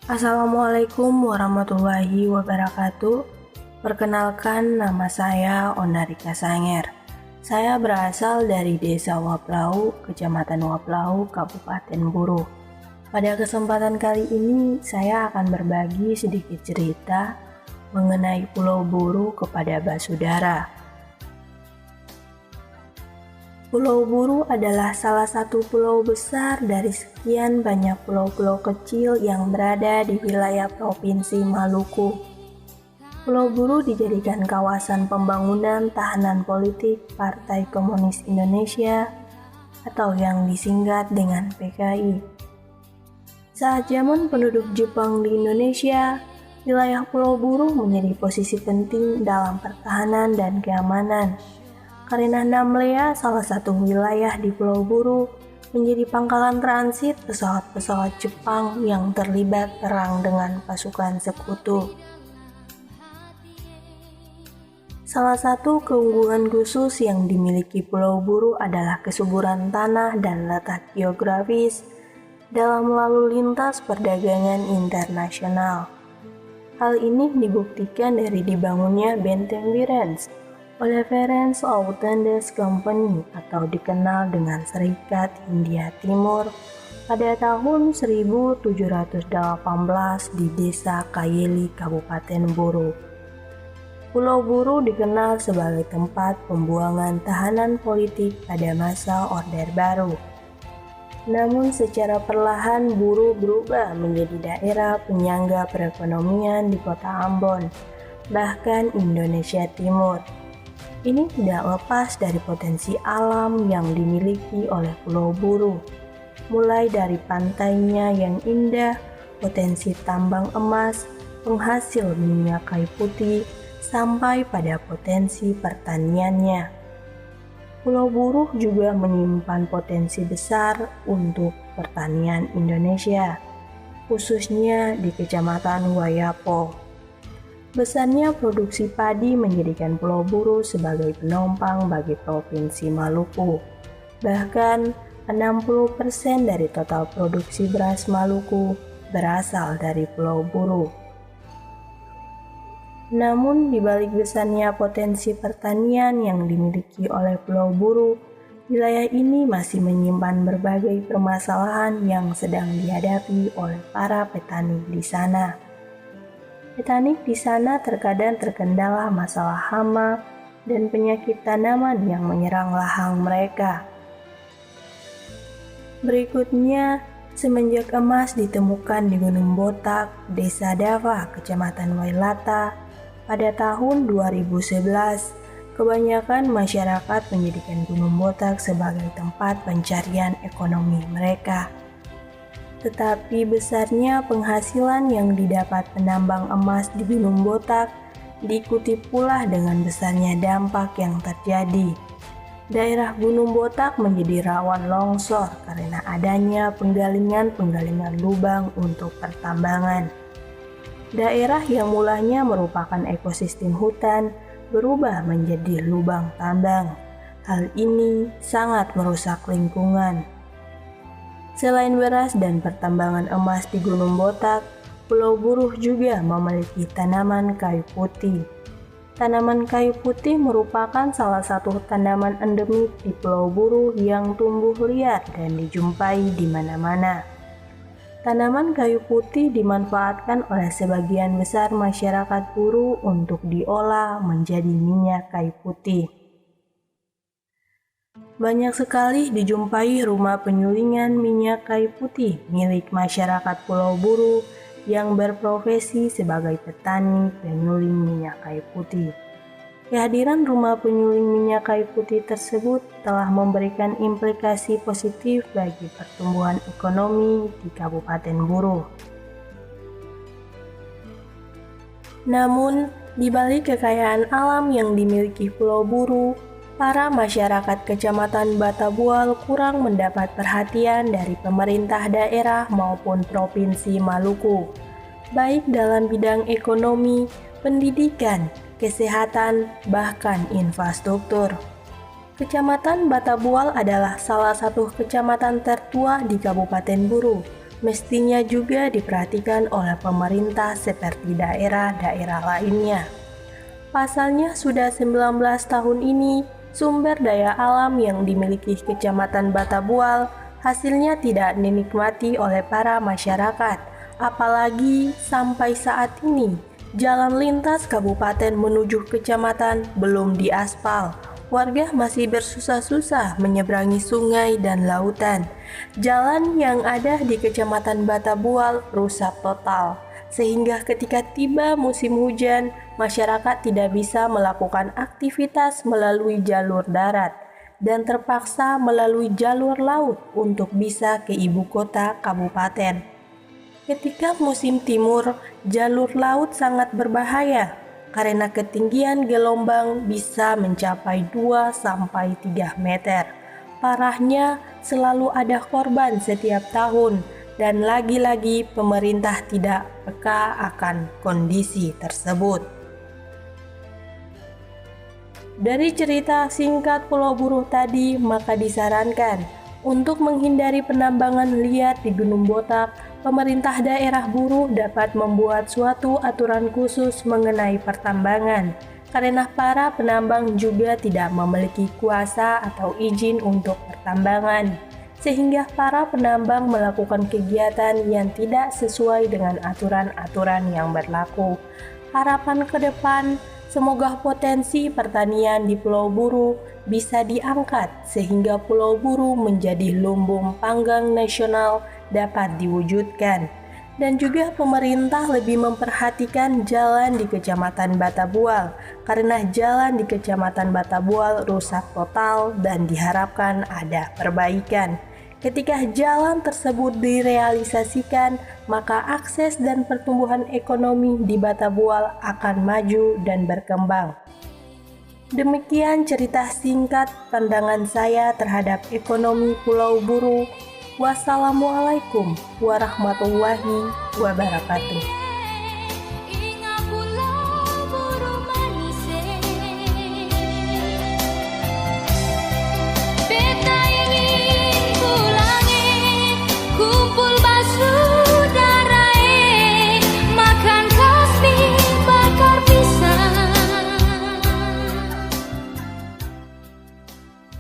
Assalamualaikum warahmatullahi wabarakatuh. Perkenalkan, nama saya Onarika Sanger. Saya berasal dari Desa Waplau, Kecamatan Waplau, Kabupaten Buru. Pada kesempatan kali ini, saya akan berbagi sedikit cerita mengenai Pulau Buru kepada Basudara. Pulau Buru adalah salah satu pulau besar dari sekian banyak pulau-pulau kecil yang berada di wilayah Provinsi Maluku. Pulau Buru dijadikan kawasan pembangunan tahanan politik Partai Komunis Indonesia atau yang disingkat dengan PKI. Saat zaman penduduk Jepang di Indonesia, wilayah Pulau Buru menjadi posisi penting dalam pertahanan dan keamanan. Karena Namlea, salah satu wilayah di Pulau Buru, menjadi pangkalan transit pesawat-pesawat Jepang yang terlibat perang dengan pasukan sekutu. Salah satu keunggulan khusus yang dimiliki Pulau Buru adalah kesuburan tanah dan letak geografis dalam lalu lintas perdagangan internasional. Hal ini dibuktikan dari dibangunnya Benteng Wirens oleh Ferenc Autendes Company atau dikenal dengan Serikat Hindia Timur pada tahun 1718 di Desa Kayeli, Kabupaten Buru. Pulau Buru dikenal sebagai tempat pembuangan tahanan politik pada masa Orde Baru. Namun secara perlahan Buru berubah menjadi daerah penyangga perekonomian di Kota Ambon, bahkan Indonesia Timur. Ini tidak lepas dari potensi alam yang dimiliki oleh Pulau Buru, mulai dari pantainya yang indah, potensi tambang emas, penghasil minyak kayu putih, sampai pada potensi pertaniannya. Pulau Buru juga menyimpan potensi besar untuk pertanian Indonesia, khususnya di Kecamatan Wayapo. Besarnya produksi padi menjadikan Pulau Buru sebagai penopang bagi Provinsi Maluku. Bahkan 60% dari total produksi beras Maluku berasal dari Pulau Buru. Namun di balik besarnya potensi pertanian yang dimiliki oleh Pulau Buru, wilayah ini masih menyimpan berbagai permasalahan yang sedang dihadapi oleh para petani di sana. Petani di sana terkadang terkendala masalah hama dan penyakit tanaman yang menyerang lahan mereka. Berikutnya, semenjak emas ditemukan di Gunung Botak, Desa Dava, Kecamatan Wailata, pada tahun 2011, kebanyakan masyarakat menjadikan Gunung Botak sebagai tempat pencarian ekonomi mereka. Tetapi besarnya penghasilan yang didapat penambang emas di Gunung Botak diikuti pula dengan besarnya dampak yang terjadi. Daerah Gunung Botak menjadi rawan longsor karena adanya penggalingan lubang untuk pertambangan. Daerah yang mulanya merupakan ekosistem hutan berubah menjadi lubang tambang. Hal ini sangat merusak lingkungan. Selain beras dan pertambangan emas di Gunung Botak, Pulau Buru juga memiliki tanaman kayu putih. Tanaman kayu putih merupakan salah satu tanaman endemik di Pulau Buru yang tumbuh liar dan dijumpai di mana-mana. Tanaman kayu putih dimanfaatkan oleh sebagian besar masyarakat Buru untuk diolah menjadi minyak kayu putih. Banyak sekali dijumpai rumah penyulingan minyak kayu putih milik masyarakat Pulau Buru yang berprofesi sebagai petani penyuling minyak kayu putih. Kehadiran rumah penyuling minyak kayu putih tersebut telah memberikan implikasi positif bagi pertumbuhan ekonomi di Kabupaten Buru. Namun, di balik kekayaan alam yang dimiliki Pulau Buru, para masyarakat Kecamatan Batabual kurang mendapat perhatian dari pemerintah daerah maupun Provinsi Maluku, baik dalam bidang ekonomi, pendidikan, kesehatan, bahkan infrastruktur. Kecamatan Batabual adalah salah satu kecamatan tertua di Kabupaten Buru, mestinya juga diperhatikan oleh pemerintah seperti daerah-daerah lainnya. Pasalnya sudah 19 tahun ini, sumber daya alam yang dimiliki Kecamatan Batabual hasilnya tidak dinikmati oleh para masyarakat. Apalagi sampai saat ini, jalan lintas kabupaten menuju kecamatan belum diaspal. Warga masih bersusah-susah menyeberangi sungai dan lautan. Jalan yang ada di Kecamatan Batabual rusak total, sehingga ketika tiba musim hujan, masyarakat tidak bisa melakukan aktivitas melalui jalur darat dan terpaksa melalui jalur laut untuk bisa ke ibu kota kabupaten. Ketika musim timur, jalur laut sangat berbahaya karena ketinggian gelombang bisa mencapai 2-3 meter. Parahnya, selalu ada korban setiap tahun, dan lagi-lagi pemerintah tidak peka akan kondisi tersebut. Dari cerita singkat Pulau Buruh tadi, maka disarankan untuk menghindari penambangan liar di Gunung Botak, pemerintah daerah Buruh dapat membuat suatu aturan khusus mengenai pertambangan, karena para penambang juga tidak memiliki kuasa atau izin untuk pertambangan, sehingga para penambang melakukan kegiatan yang tidak sesuai dengan aturan-aturan yang berlaku. Harapan ke depan, semoga potensi pertanian di Pulau Buruh bisa diangkat sehingga Pulau Buruh menjadi lumbung panggang nasional dapat diwujudkan. Dan juga pemerintah lebih memperhatikan jalan di Kecamatan Batabual, karena jalan di Kecamatan Batabual rusak total dan diharapkan ada perbaikan. Ketika jalan tersebut direalisasikan, maka akses dan pertumbuhan ekonomi di Batabual akan maju dan berkembang. Demikian cerita singkat pandangan saya terhadap ekonomi Pulau Buruh. Wassalamualaikum warahmatullahi wabarakatuh.